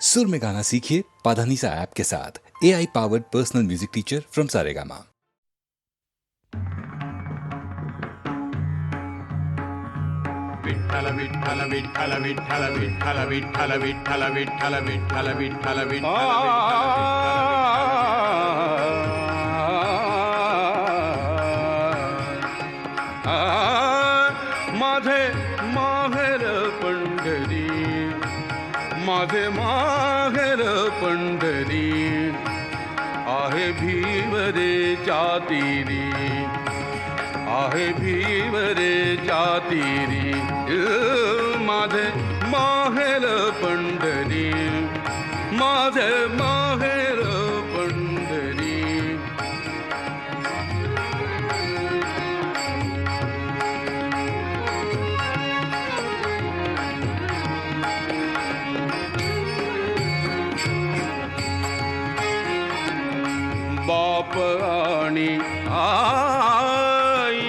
सुर में गाना सीखिए पाधानीसा ऐप के साथ। AI powered personal music teacher from Saregama. Vitthal Vitthal Vitthal Vitthal Vitthal Vitthal Vitthal Vitthal Vitthal Vitthal Vitthal माझे माहेर पंढरी, माझे माहेर पंढरी आहे भीवरे चातिरी, आहे भीवरे चातिरी माझे माहेर पंढरी, माझे माहेर पंढरी। बाप आणि आई,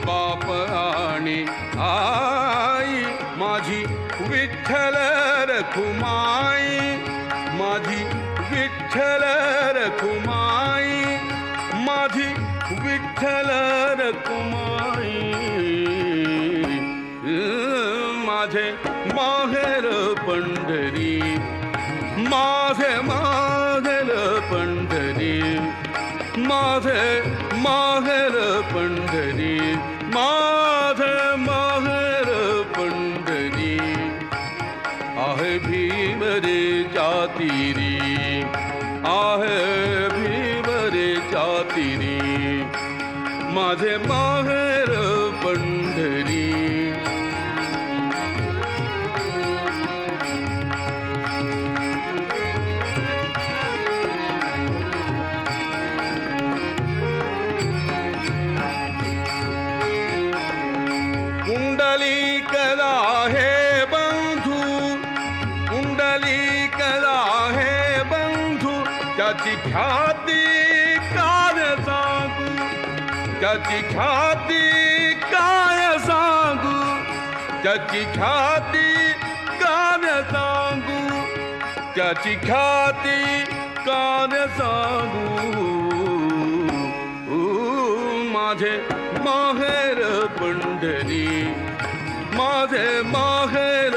बाप आणि आई माझी विठ्ठल रखुमाई, माझी विठ्ठल रखुमाई, माझी विठ्ठल रखुमाई माझे माहेर पंढरी, माझे माहेर पंढरी, माझे माहेर पंढरी, माझे माहेर पंढरी आहे भीवरे चातिरी, आहे भीवरे चातिरी माझे माहेर पंढरी। कुंडलिकला हे बंधू, कुंडलिकला हे बंधू त्याची ख्याती काय सांगू, त्याची ख्याती काय सांगू, त्याची ख्याती काय सांगू, त्याची ख्याती काय सांगू माझे माहेर पंढरी, माझे माहेर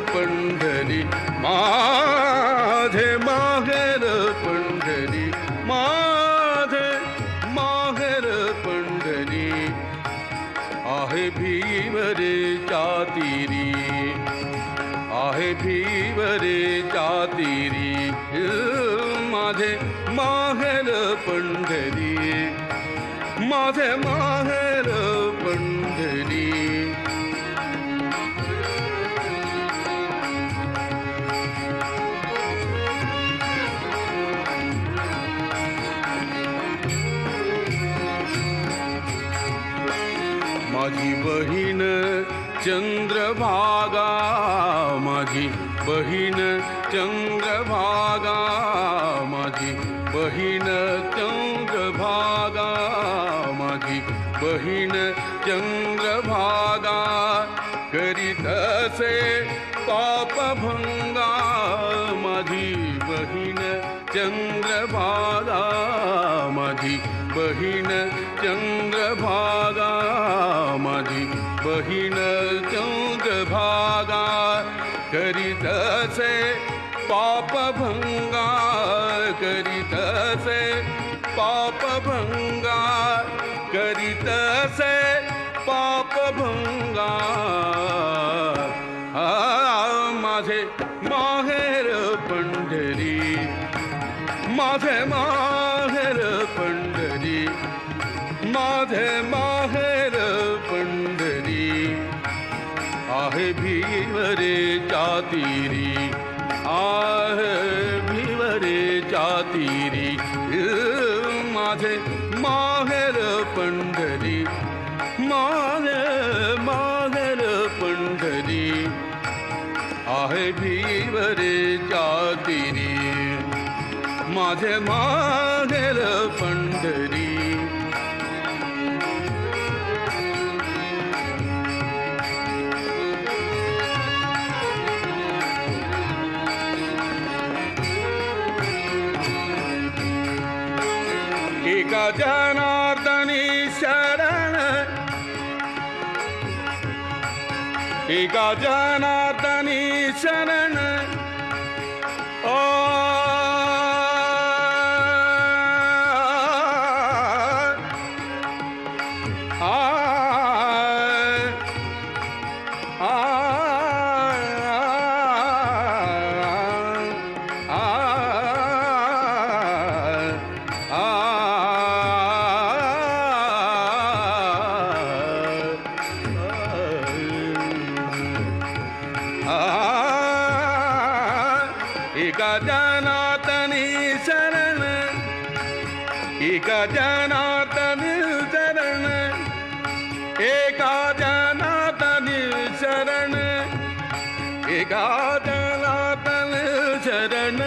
पंढरी, माझे माहेर पंढरी, माझे माहेर पंढरी आहे भीवरे चातिरी, आहे भीवरे चातिरी माझे माहेर पंढरी, माझे माहेर पंढरी। माझी बहीण चंद्रभागा, माझी बहीण चंद्रभागा, माझी बहीण चंद्रभागा, माझी बहीण चंद्रभागा करीत असे पापभंगा, माझी बहीण चंद्रभागा, माझी बहीण चंद्रभागा, माझी बहीण चंद्रभागा करीत असे पापभंगा, करीत असे पापभंगा, करीत असे पापभंगा माझे माहेर पंढरी, माझे माहेर पंढरी, माझे माहेर पंढरी आहे भीवरे चातिरी, आहे भीवरे चातिरी माझे माहेर पंढरी, माझे माहेर पंढरी आहे भीवरे चातिरी माझे माहेर पंढरी। एका जनार्दनी शरण एका जनार्दनी शरण ओ एका जनार्दनी शरण एका जनार्दनी शरण एका जनार्दनी शरण एका जनार्दनी शरण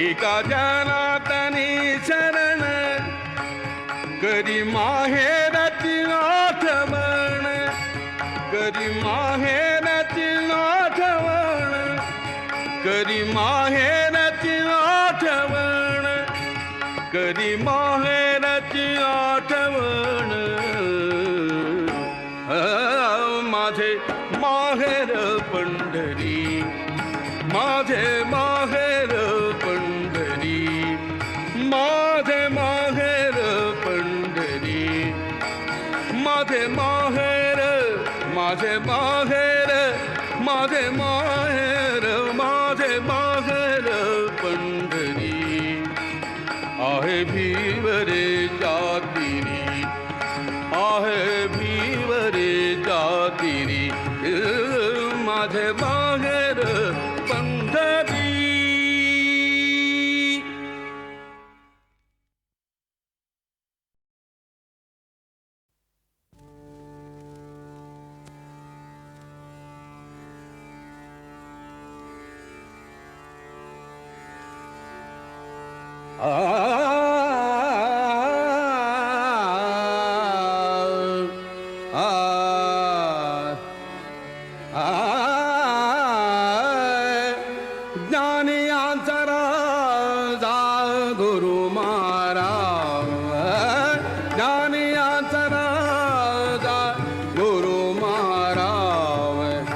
एका जनार्दनी शरण करी माहेरची आठवण करी माहेरची आठवण करी माहेरची आठवण करी माहेरची आठवण माझे माहेर पंढरी माझे माहेर पंढरी माझे माहेर पंढरी माझे माहेर माझे माहेर माझे माहेर माझे माहेर पंढरी आहे भीवरे जातिरी आहे भीवरे जातिरी माझे माहेर पंढरी ज्ञानियांचा राजा गुरु महाराज ज्ञानियांचा राजा गुरु महाराज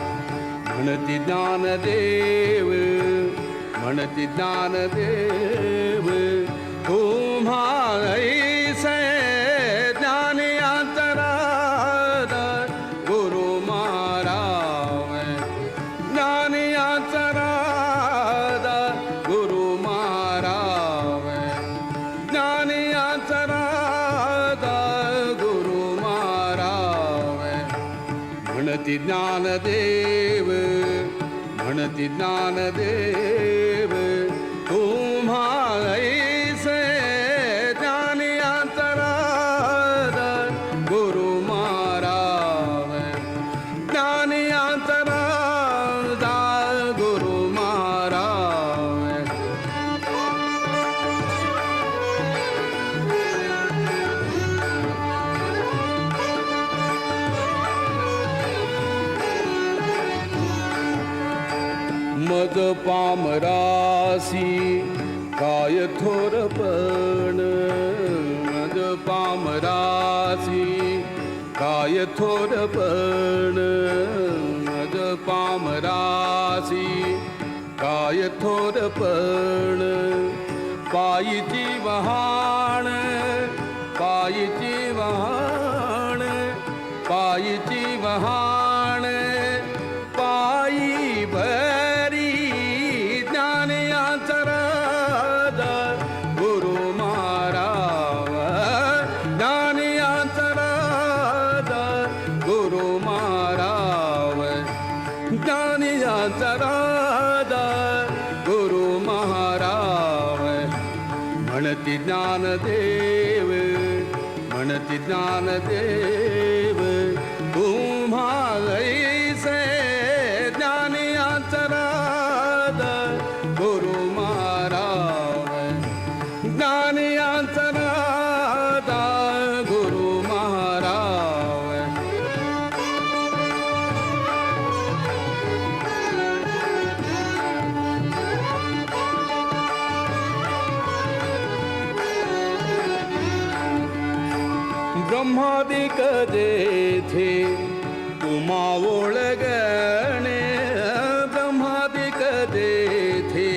म्हणती ज्ञानदेव म्हणती ज्ञानदेव तुम्हा ऐसे ज्ञानियांचा राजा गुरु महाराज ज्ञानियांचा राजा गुरु महाराज ज्ञानियांचा राजा गुरु महाराज म्हणती ज्ञानदेव म्हणती ज्ञानदेव तुम्हा ऐसे ज्ञानियांचा राजा गुरु महाराज ज्ञानियांचा राजा गुरु महाराज मज पामरासी काय थोरपण मज पामरासी काय थोरपण मज पामरासी काय थोरपण पायीची वहाण पायीची वहाण पायीची वहाण पायी भरी ज्ञानियांचा राजा गुरु महाराज ज्ञानियांचा राजा गुरु महाराज ज्ञानियांचा राजा गुरु महाराज म्हणती ज्ञानदेव म्हणती ज्ञानदेव तुम्हा ऐसे ज्ञानियांचा राजा गुरु महाराज ज्ञानियांचा राजा गुरु महाराज ब्रह्मादिक जेथे तुम्हा ओळगणे ब्रह्मादिक जेथे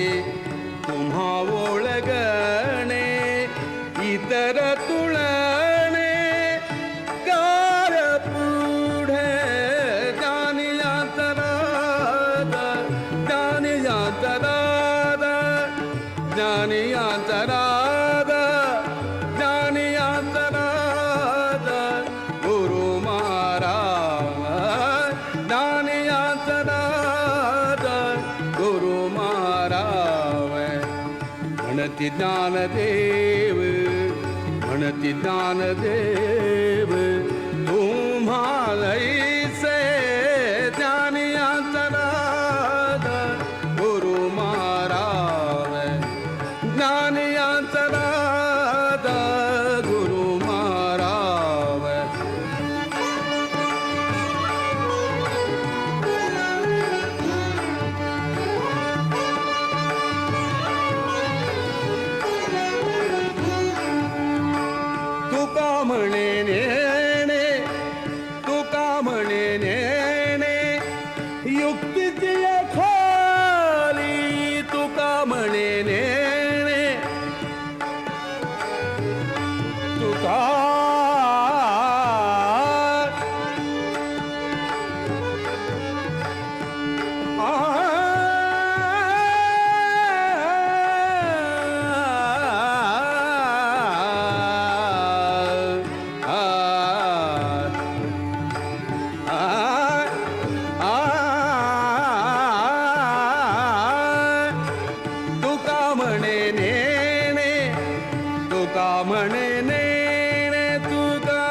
तुम्हा ओळगणे इतर तुळणे कार पुढे ज्ञानियांतराद ज्ञानियांतराद ज्ञानियांतराद ज्ञानियांतराद गुरु महाराज ज्ञानियांतराद गुरु महाराज म्हणती ज्ञानदेव म्हणती ज्ञानदेव तुम्हालैसे ज्ञानियांतराद गुरु महाराज ज्ञानियांतराद गुरु महाराज तुका म्हणे नेणे तुका म्हणे नेणे युक्तीची खाली तुका म्हणे नेणे तुका तुका म्हणे नेणे तुका म्हणे नेणे तुका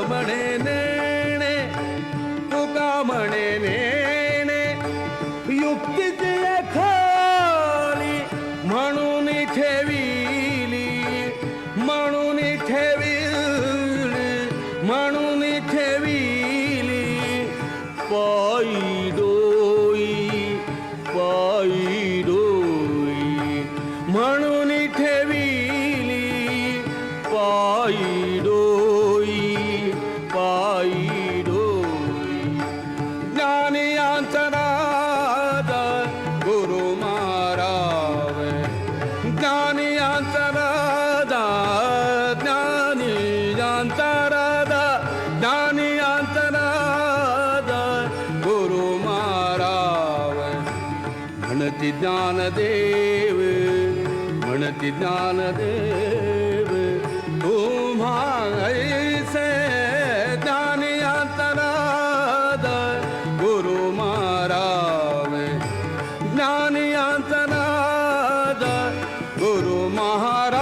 म्हणे नेणे तुका म्हणे नेणे युक्तीची खाली म्हणून ठेविली म्हणून ठेविली म्हणून ठेविली पायी डोई म्हणून ठेविली पायी डोई ज्ञानियांतराद गुरु महाराज ज्ञानियांतराद ज्ञानियांतराद ज्ञानियांतराद गुरु महाराज म्हणती ज्ञानदेव म्हणती ज्ञानदेव तुम्हालैसे ज्ञानियांतराद गुरु महाराज ज्ञानियांतराद गुरु महाराज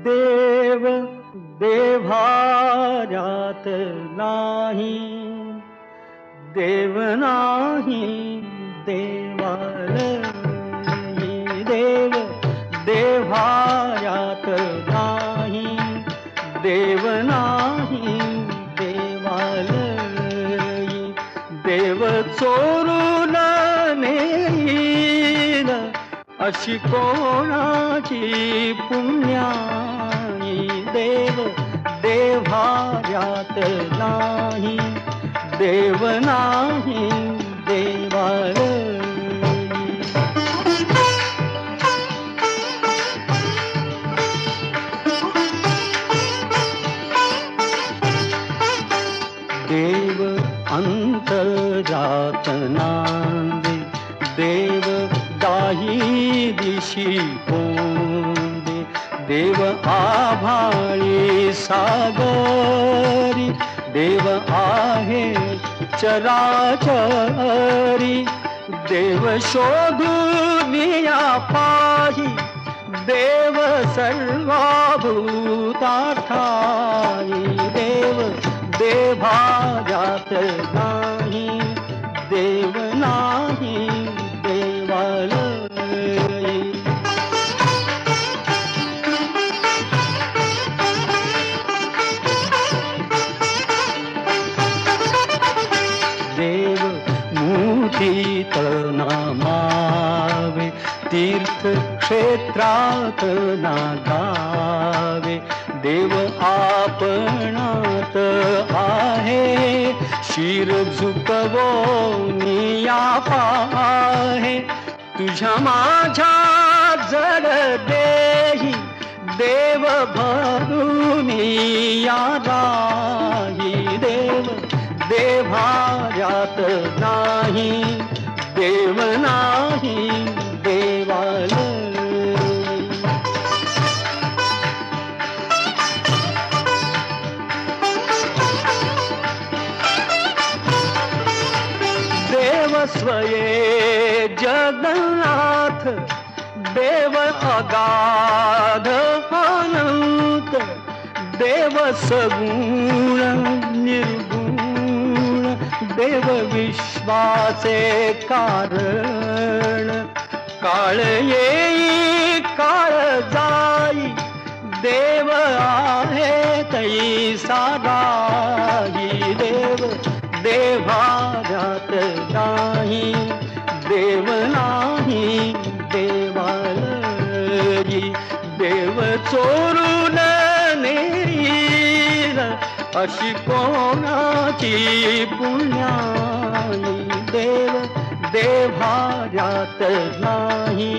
देव देव्हाऱ्यात नाही देव नाही देवालयी देव देव्हाऱ्यात नाही देव नाही देवालयी देव चोरून नेईल अशी कोणाची पुण्याई देव देव्हाऱ्यात नाही देव नाही देवालयी देव अंतरात नांदे देव दाही दिशी कोंदे देव आभाळी सागरी देव आहे चराचरी देव शोधून या पाही देव सर्वभूतार्थाई देव देभागात नाही देव नाही देवालयी शीत नामावे तीर्थक्षेत्रात नागावे देव आपणात आहे शिर झुकवो निया पाहे तुझ्या माझ्या जड देही देव भरून या राही देव देवाऱ्यात नाही देव नाही देवालय देव स्वये जगन्नाथ देव अगाध अनंत देव सगुण निर्गुण देव विश्वाचे कारण काळ येई काळ जाई देव आहे तैसा राही देव देवाऱ्यात नाही देव नाही देवालयी देव चोरून नेईल अशी कोणाची पुण्याई देव देवाऱ्यात नाही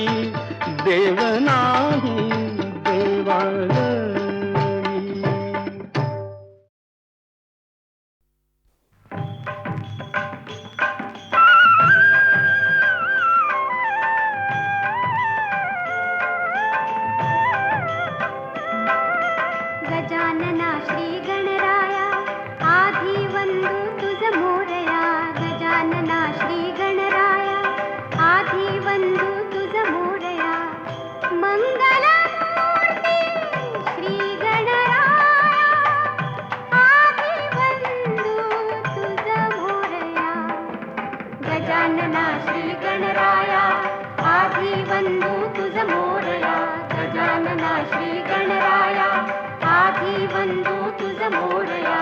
देव नाही देवालयी गजानना श्री गणराया आधी वंदू तुझ मोरया गजानना श्री गणराया आधी वंदू तुझ मोरया मंगल मूर्ती श्री गणराया आधी वंदू तुझ मोरया गजानना श्री गणराया आधी वंदू तुझ मोरया गजानना श्री गणराया आधी वंदू तुझ मोरया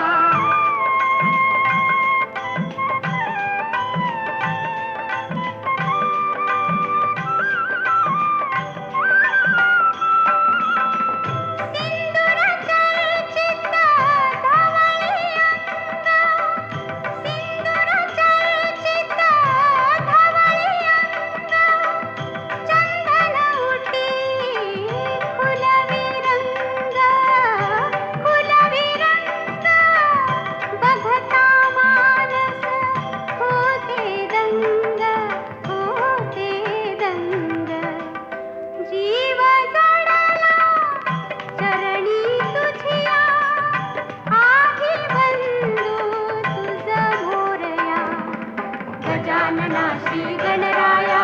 गजानना श्री गणराया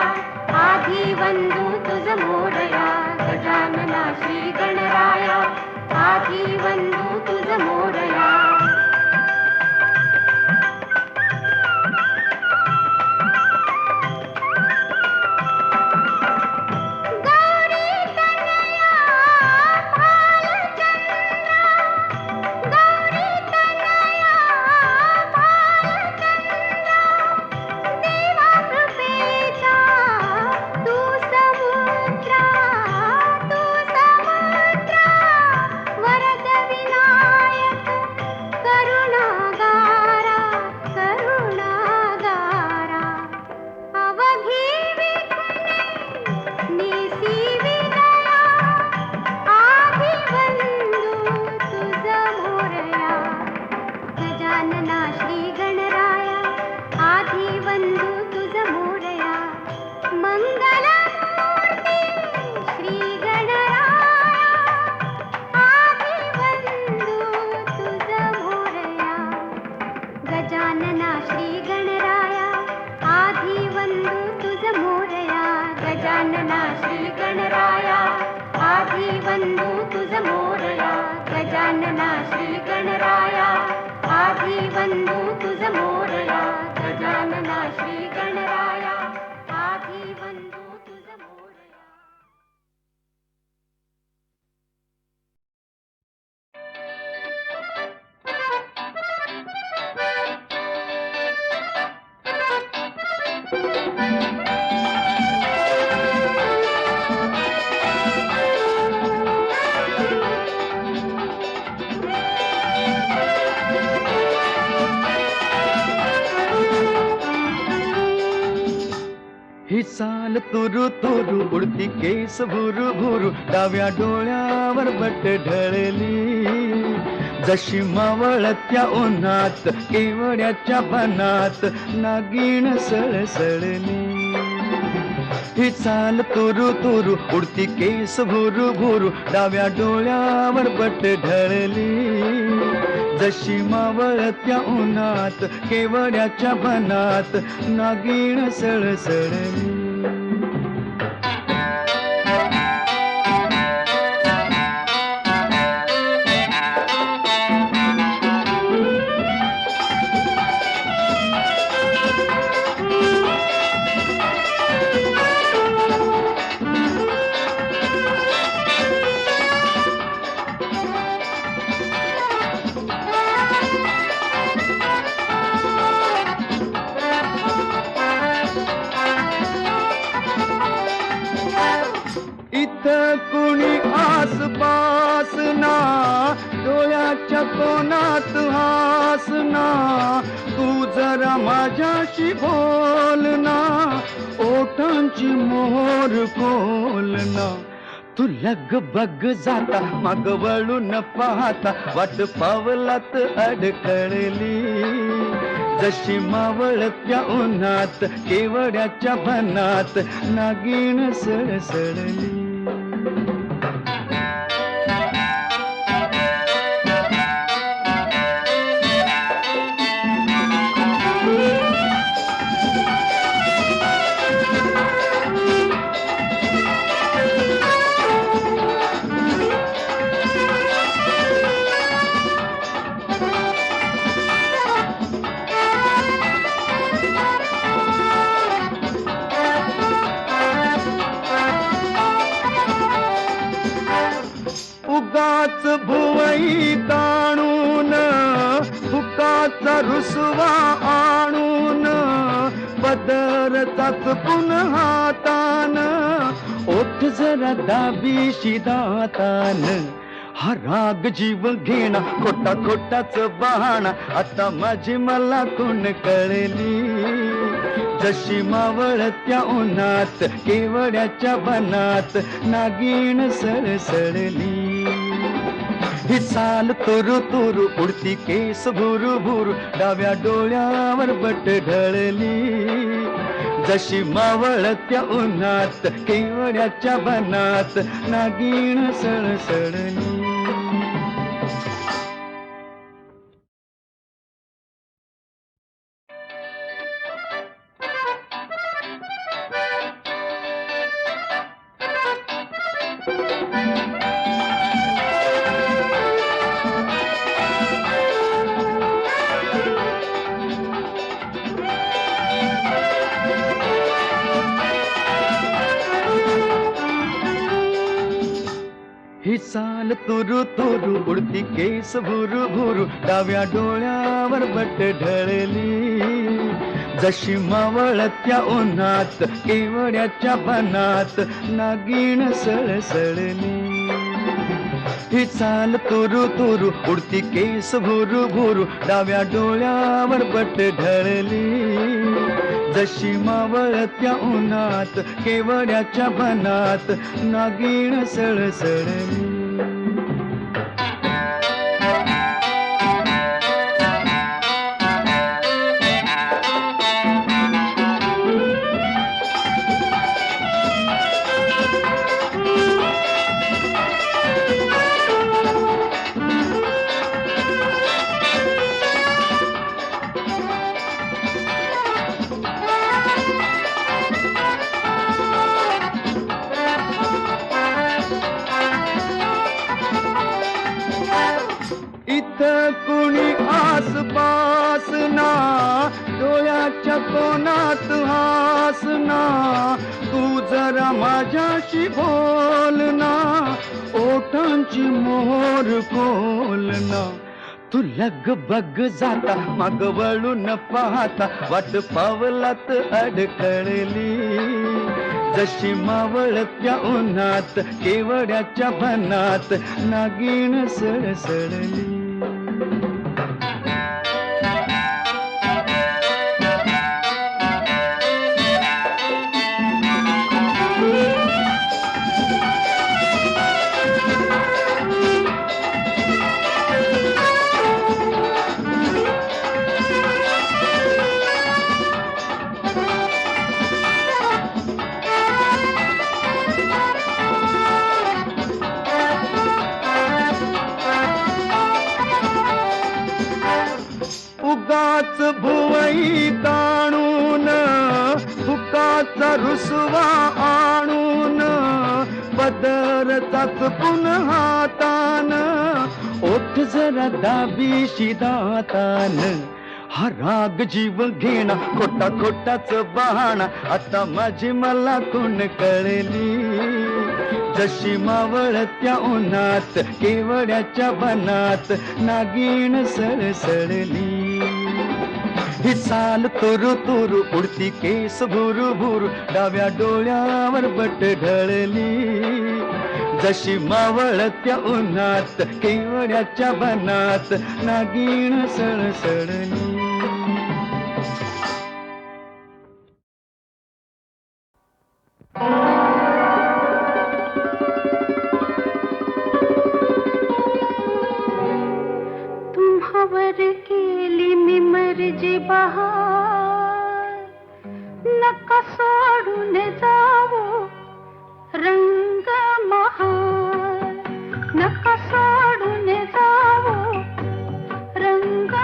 आधी वंदू तुझ मोरया गजानना श्री गणराया आधी वंदू तुझ मोरया गजानना श्री गणराया आधी वंदू तुझ मोरया गजानना श्री गणराया आधी वंदू तुझ मोरया गजानना श्री गणराया आधी वंदू तुझ मोरया गजानना श्री गणराया आधी वंदू तुझ मोरया ही चाल तुरु तुरु उडती केस भुरु भुरु डाव्या डोळ्यावर बट ढळली जशी मावळत्या उन्हात केवड्याच्या बनात नागिण सळसळली ही चाल तुरु तुरु उडती केस भुरु भुरु डाव्या डोळ्यावर बट ढळली जशी मावळत्या उन्हात केवड्याच्या बनात नागिण सळसळली कुणी आसपास ना डोळ्याच्या कोणात हास ना तू जरा माझ्याशी बोल ना ओठांची मोहर खोल ना तू लगबग जाता माग वळून पाहता वाट पावलात अडकळली जशी मावळत्या उन्हात केवड्याच्या बनात नागिण सळसळली उगाच भुवई ताणून फुकाचा रुसवा आणून पदरचाच पुन्हा हातान ओठ जरा दाबीशी दातान हा राग जीव घेणा खोटा खोटाच बहाणा आता माझी मला कोण कळली जशी मावळत्या उन्हात केवड्याच्या बनात नागिण सळसळली ही चाल तुरु तुरु उडती केस भुरु भुरु डाव्या डोळ्यावर बट ढळली जशी मावळत्या उन्हात केवड्याच्या बनात नागिण सळसळली ही चाल तुरु तुरु उडती केस भुरु भुरु डाव्या डोळ्यावर बट ढळली जशी मावळत्या उन्हात केवड्याच्या बनात नागिण सळसळली ही चाल तुरु तुरु उडती केस भुरु भुरु डाव्या डोळ्यावर बट ढळली जशी मावळत्या उन्हात केवड्याच्या बनात नागिण सळसळली कुणी आसपास ना डोळ्याच्या कोणात हास ना तू जरा माझ्याशी बोल ना ओठांची मोहर खोल ना तू लग बग जाता माग वळून पाहता वाट पावलात अडकळली जशी मावळत्या उन्हात केवड्याच्या बनात नागिण सळसळली उगाच भुवई ताणून फुकाचा रुसवा आणून पदरचाच पुन्हा हातान ओठ जरा दाबीशी दातान हा राग जीव घेणा खोटा खोटाच बहाणा आता माझी मला कोण कळली जशी मावळत्या उन्हात केवड्याच्या बनात नागिण सळसळली ही चाल तुरु तुरु उडती केस भुरु भुरु डाव्या डोळ्यावर बट ढळली जशी मावळत्या उन्हात केवड्याच्या बनात नागिण सळसळली तुम्हावर केली मी मर्जी बहार नका सोडून जाऊ रंग महार नका सोडून जाऊ रंग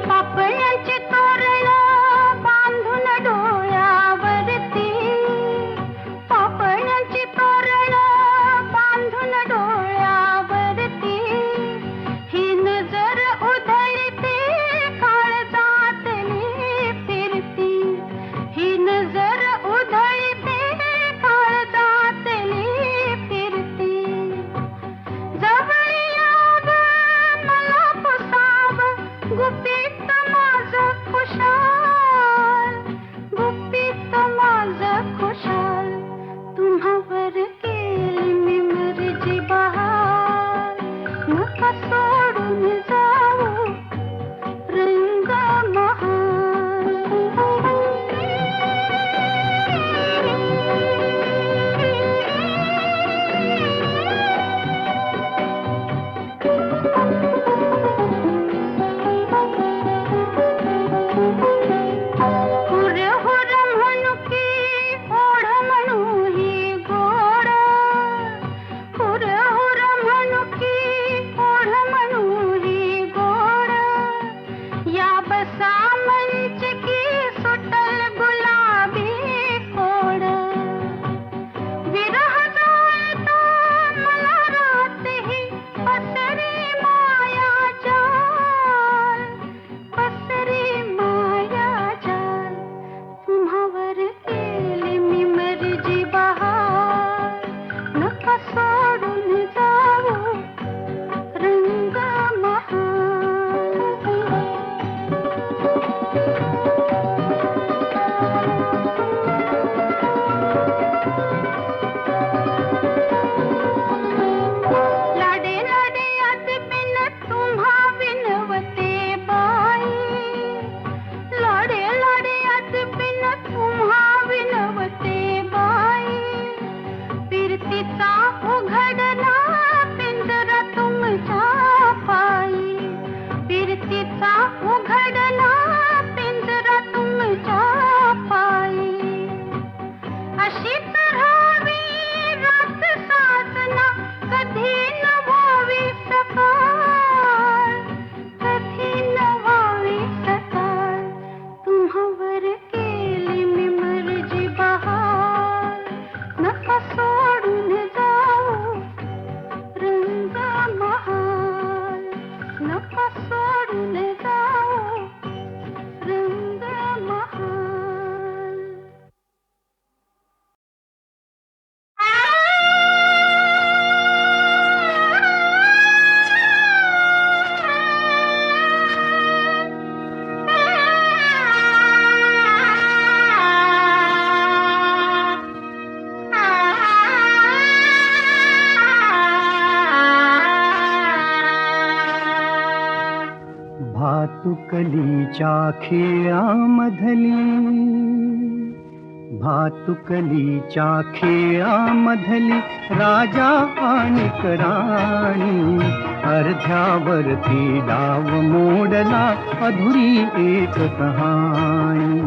पापयांची तोरण बांधून डोळ्यावरती पापयांची तोरण बांधून डोळ्यावरती ही नजर भातुकलीच्या खेळामधली भातुकलीच्या खेळामधली राजा आणि राणी अर्ध्यावरती डाव मोडला अधुरी एक कहाणी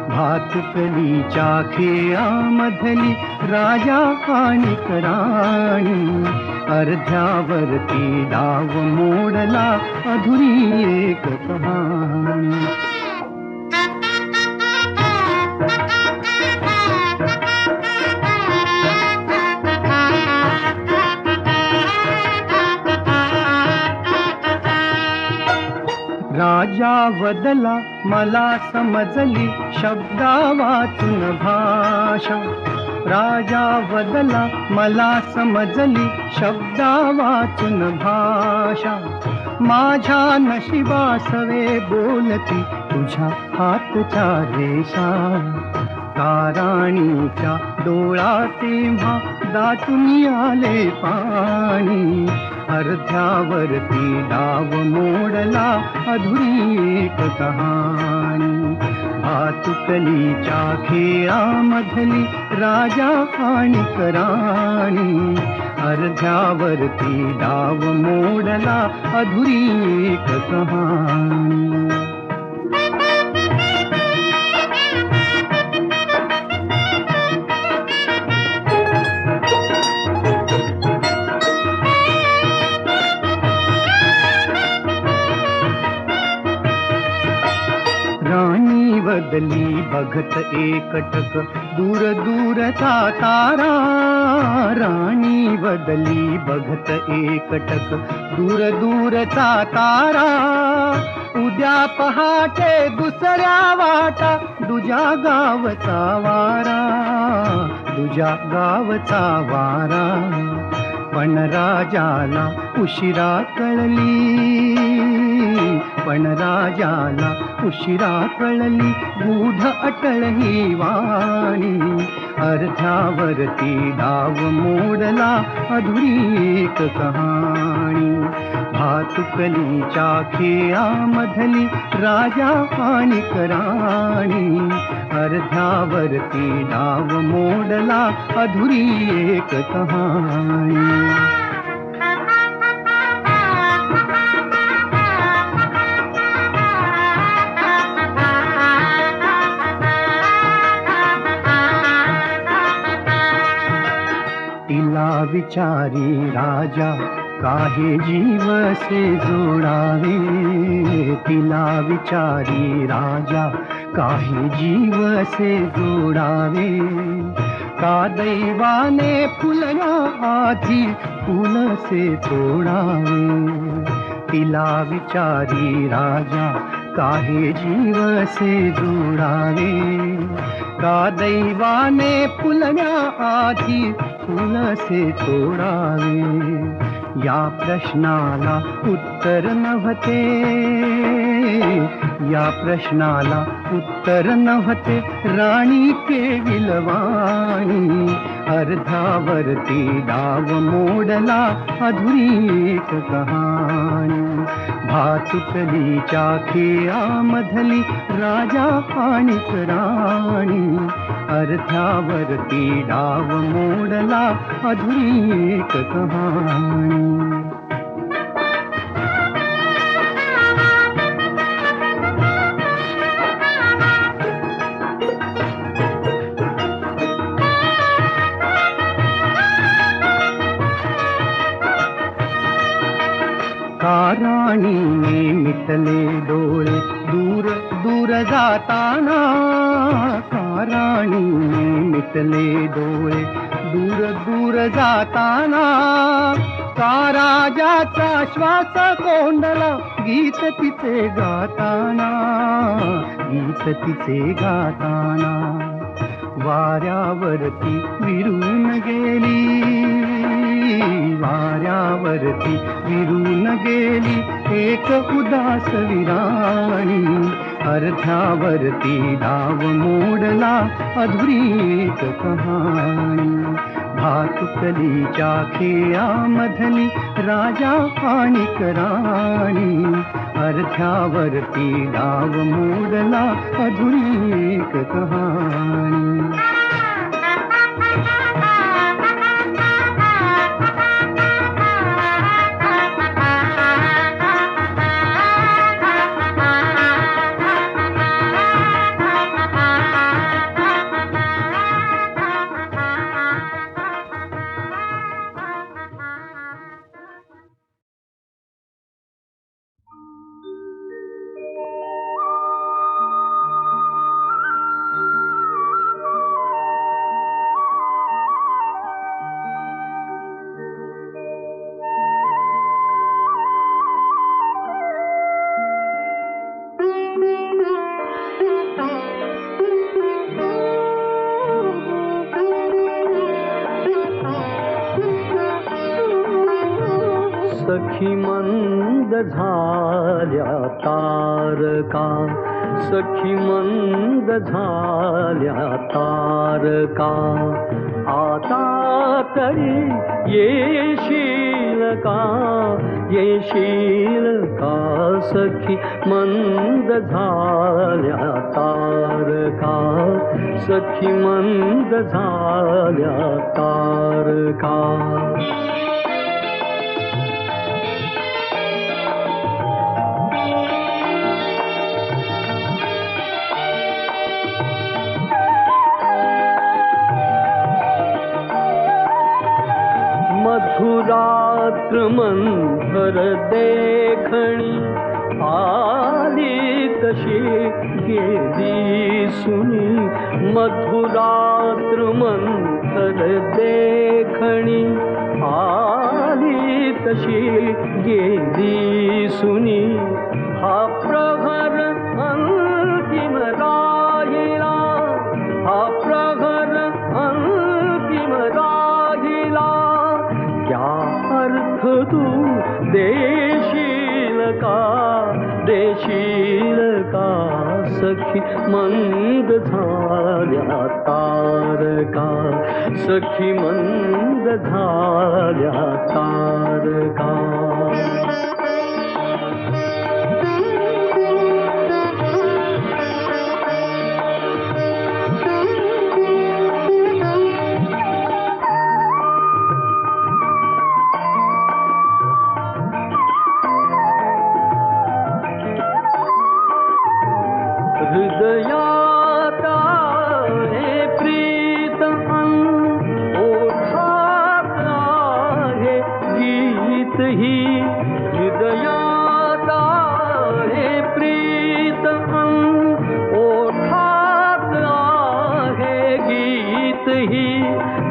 भातुकलीच्या खेळामधली राजा आणि राणी अर्ध्यावरती डाव मोडला अधुरी एक कहाणी राजा वदला मला समजली शब्दा वाचून भाषा राजा वदला मला समजली शब्दा वाचून भाषा माझ्या नशिबासवे बोलती तुझ्या हातच्या रेषा ताराणीच्या डोळा तेव्हा दाटून आले पाणी अर्ध्यावरती डाव मोडला अधुरी एक कहाणी भातुकलीच्या खेळामधली राजा आणि राणी अर्ध्यावरती डाव मोडला अधुरी एक कहाणी राणी बदली बघत एकटक दूर दूरचा तारा राणी बदली बघत एकटक दूर दूरचा तारा उद्या पहाटे दुसऱ्या वाटा दुजा गावचा वारा दुजा गावचा वारा पण राजाला उशिरा कळली पण राजाला उशिरा कळली गूढ अटळ ही वाणी अर्ध्यावरती डाव मोडला अधुरी एक कहाणी भातुकलीच्या खेळामधली राजा आणि राणी अर्ध्यावरती डाव मोडला अधुरी एक कहाणी तिला विचारी राजा काहे जीव से जोडावे तिला विचारी राजा काहे जीव से जोडावे का दैवाने फुलना आधी फूल से तोडावे तिला विचारी राजा काहे जीव से जोडावे का दैवाने फुलण्या आधी फूल से तोडावे या प्रश्नाला उत्तर नव्हते या प्रश्नाला उत्तर नव्हते राणी केविलवाणी अर्ध्यावरती डाव मोडला अधुरी एक कहाणी भातुकलीच्या खेळामधली राजा आणि राणी अर्ध्यावरती डाव मोडला अधुरी एक कहाणी राणीने मिटले डोळे दूर दूर जाताना राणीने मिटले डोळे दूर दूर जाताना का राजाचा श्वास कोंडला गीत तिचे गाताना गीत तिचे गाताना वाऱ्यावरती विरून गेली वाऱ्यावरती विरून गेली एक उदास विराणी अर्ध्यावरती डाव मोडला अधुरी एक कहाणी भातुकलीच्या खेळामधली राजा आणि राणी, अर्ध्यावरती डाव मोडला अधुरी एक कहाणी. सखी मंद झाल्या तारका, सखी मंद झाल्या तारका, आता तरी येशील का, येशील का. सखी मंद झाल्या तारका, सखी मंद झाल्या तारका. मधुरात्र मंथर देखणी, आली तशी गेली सुनी. मधुरात्र मंथर देखणी, आली तशी गेली सुनी. हा प्रहर अंतिम राहिला, हा प्रहर अंतिम राहिला. क्या अर्थ तू देशील का, देशील का. सखी मंद झाल्या तारका, सखी मंद झाल्या तारका. हृदयात आहे प्रीत अन ओठात आहे गीत ही. हृदयात आहे प्रीत अन ओठात आहे गीत ही.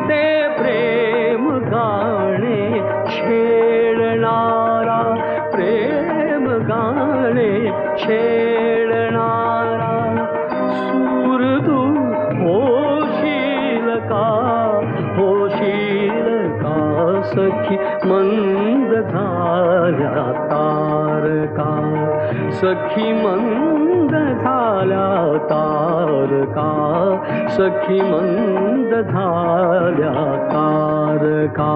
ते प्रेम गाणे छेडणारा, प्रेम गाणे छेडणारा. सूर तू होशील का, होशील का. सखी मंद झाल्या तारका, सखी मंद झाल्या तारका, सखी मंद झाल्या तारका.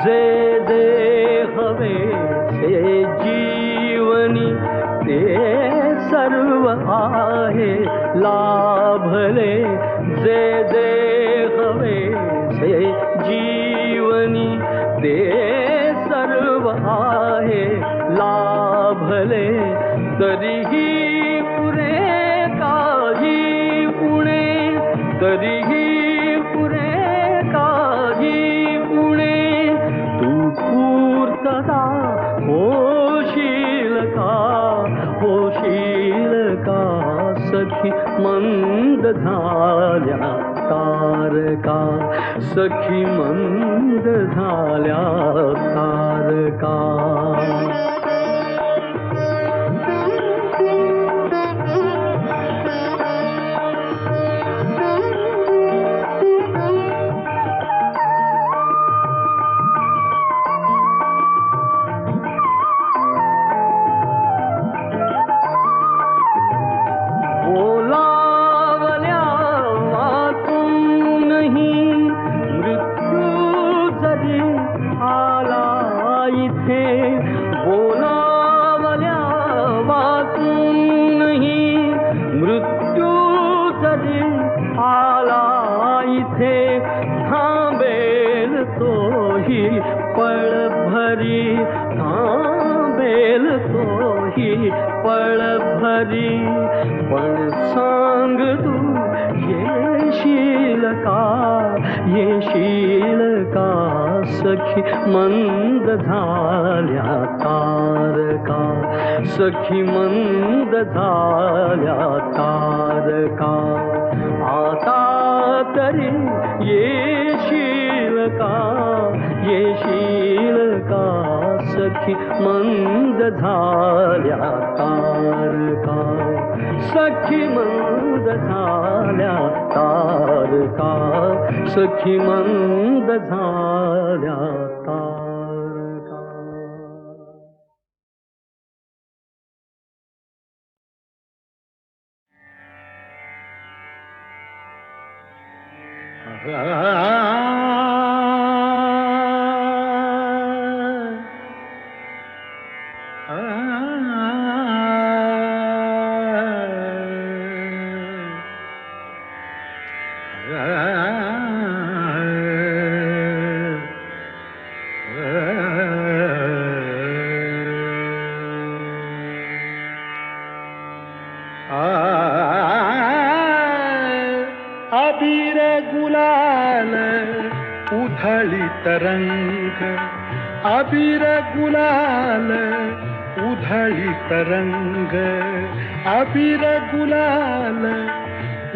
जे जे हवे से जीवनी, ते सर्व आहे लाभले. जे जे हवे से जीवनी, ते सर्व आहे लाभले. तरीही पुरे काही उणे, तरीही पुरे काही उणे. तू पूर्तता होशील का, होशील का. सखी मंद झाल्या तारका, सखी मंद झाल्या तारका. माथे थांबेल तोही पळ भरी, थांबेल तोही पळ भरी. पण सांग तू येशील का, येशील का सखी मंद झाल्या तारका, सखी मंद झाल्या तारका. आता तरी येशील का, येशील का सखी मंद झाल्या तारका, सखी मंद झाल्या तारका, सखी मंद झाल्या तारका. अबीर गुलाल उधळी तरंग, अबीर गुलाल उधळी तरंग, अबीर गुलाल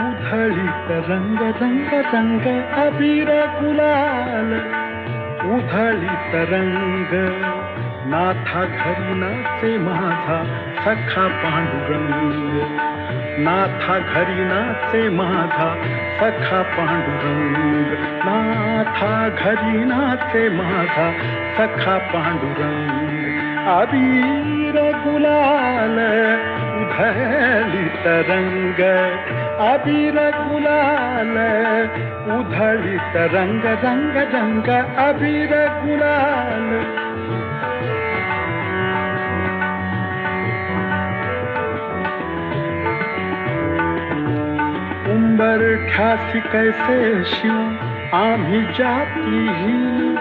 उधळी तरंग, रंग रंग अबीर गुलाल उधळी तरंग. नाथा घरी नाचे माझा सखा पांडुरंग, नाथा घरी नाचे माझा सखा पांडुरंग, नाथा घरी नाचे माझा सखा पांडुरंग. अबीर गुलाल उधळी तरंग, अबीर गुलाल उधळी तरंग, रंग रंग अबीर गुलाल. उंबरठ्यासी कैसे शिव आम्ही जातीहीन,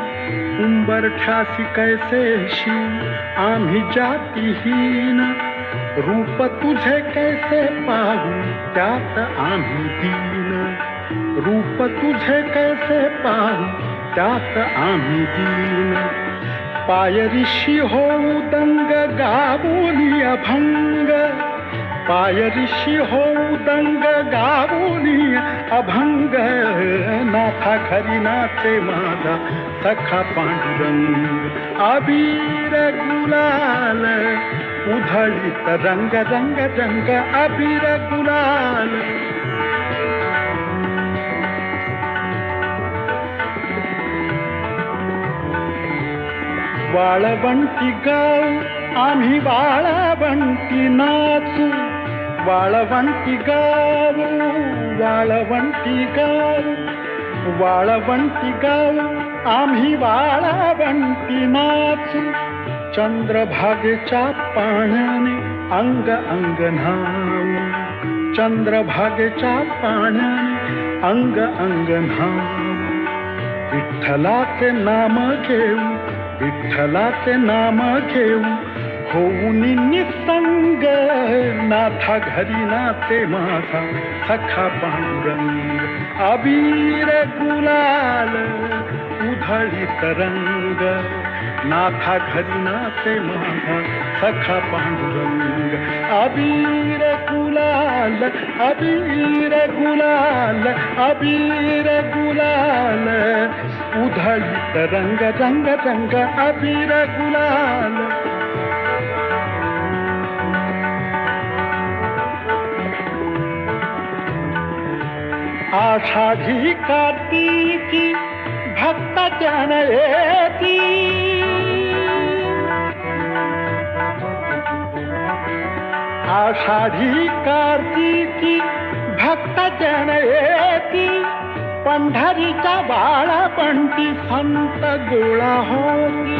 उंबरठ्यासी कैसे शिव आम्ही जातीहीन. रूप तुझे कैसे पाहू त्यात आम्ही दीन, रूप तुझे कैसे पाहू त्यात आम्ही दीन. पायरीशी होऊ दंग गावोनी अभंग, पायरीशी होऊ दंग गावोनी अभंग. नाथा घरी नाचे माझा सखा पांडुरंग, अबीर गुलाल उधळी तरंग, रंग रंग अबीर गुलाल. वाळवंटी गाव आम्ही वाळवंटी नाचू, वाळवंटी गाव, वाळवंटी गाव, वाळवंटी गाव आम्ही वाळवंटी नाचू. चंद्रभागेच्या पाण्याने अंग अंग न्हाऊ, चंद्रभागेच्या पाण्याने अंग अंग न्हाऊ. विठ्ठलाचे नाम घेऊ, विठ्ठलाचे नाम घेऊ होऊन निसंग. नाथा घरी नाचे माझा सखा पांडुरंग, अबीर गुलाल उधळी तरंग. नाथा घरी नाचे माझा सखा पांडुरंग, अबीर गुलाल, अबीर गुलाल, अबीर गुलाल उधळी तरंग, रंग रंग अबीर गुलाल. आषाढी कार्तिकी भक्त जन येती, आषाढी कार्तिकी भक्त जन येती. पंढरीच्या बाळापंटी संत गोळा होती,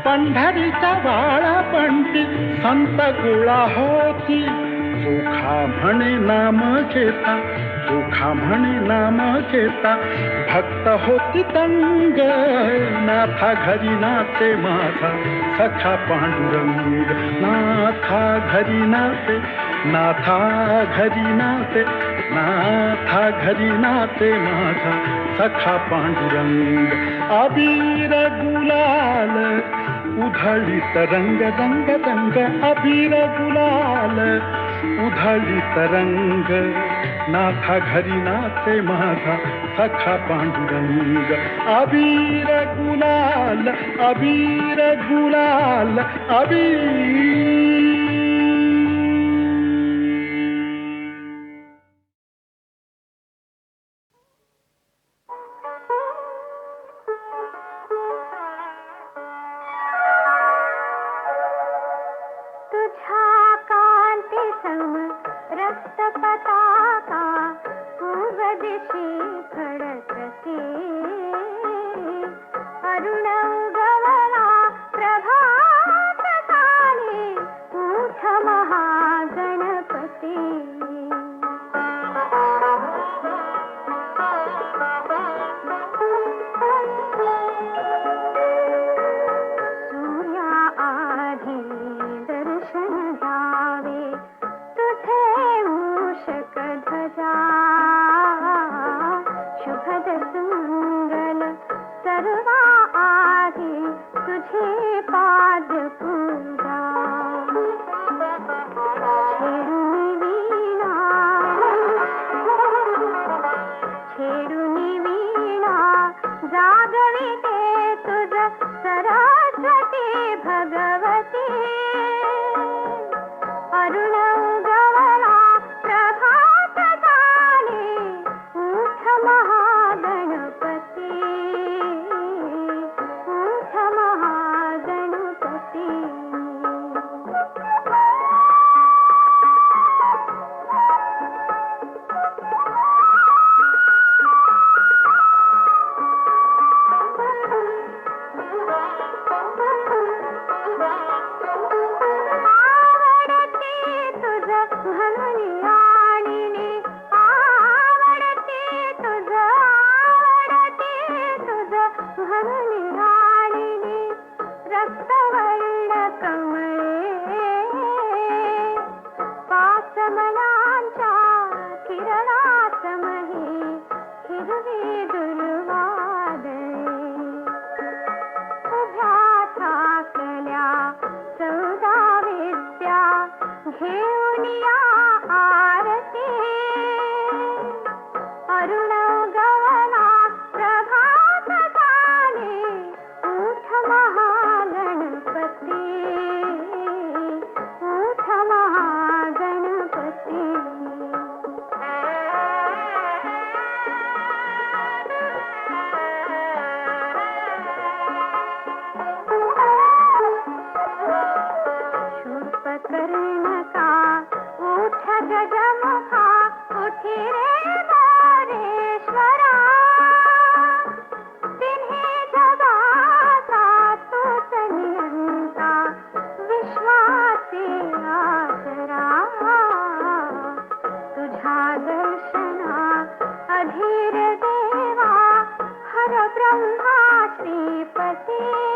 पंढरीच्या बाळापंटी संत गोळा होती. जोखा म्हणे नाम घेता, ओखा म्हणे नाम घेता भक्त होती तंग. नाथा घरी नाचे माझा सखा पांडुरंग. नाथा घरी नाचे, नाथा घरी नाचे, नाथा घरी नाचे माझा सखा पांडुरंग. अबीर गुलाल उधळीत रंग रंग रंग. अबीर गुलाल उधळीत रंग. नाथा घरी नाचे माझा सखा पांडुरंग. अबीर गुलाल, अबीर गुलाल, अबीर. तुझ्या कांती सम रक्त पताका पूर्व दिशी फडकते. अरुण उगवला प्रभात काळी उठ महागणपती. सूर्या आधी दर्शन द्यावे तुझे मूषक ध्वजा. शुभद सुमंगल सर्वा आधी तुझे पाद पूजा. छेडुनी वीणा जागविते तुझ सरस्वती भगवती. अरुण उगवला प्रभात काळी उठ महागणपती. उठ महागणपती. आवडते तुझ म्हणून आणिने. आवडते तुझ, आवडते तुझ म्हणून आणिने. रक्तवर्ण कमळे पासमनांच्या किरणासमही हिरवी दुर्वादळे. उभ्या ठाकल्या चौदा विद्या घेऊन या आरती. अरुण उगवला प्रभात काळी उठ महागणपती. उठ महागणपती. शूर्पकर्णका उठ गजमुखा उठी रे मोरेश्वरा. तिन्ही जगाचा तोच नियंता विश्वाचे आसरा. तुझ्या दर्शना अधीर देवा हर ब्रह्मा श्रीपती.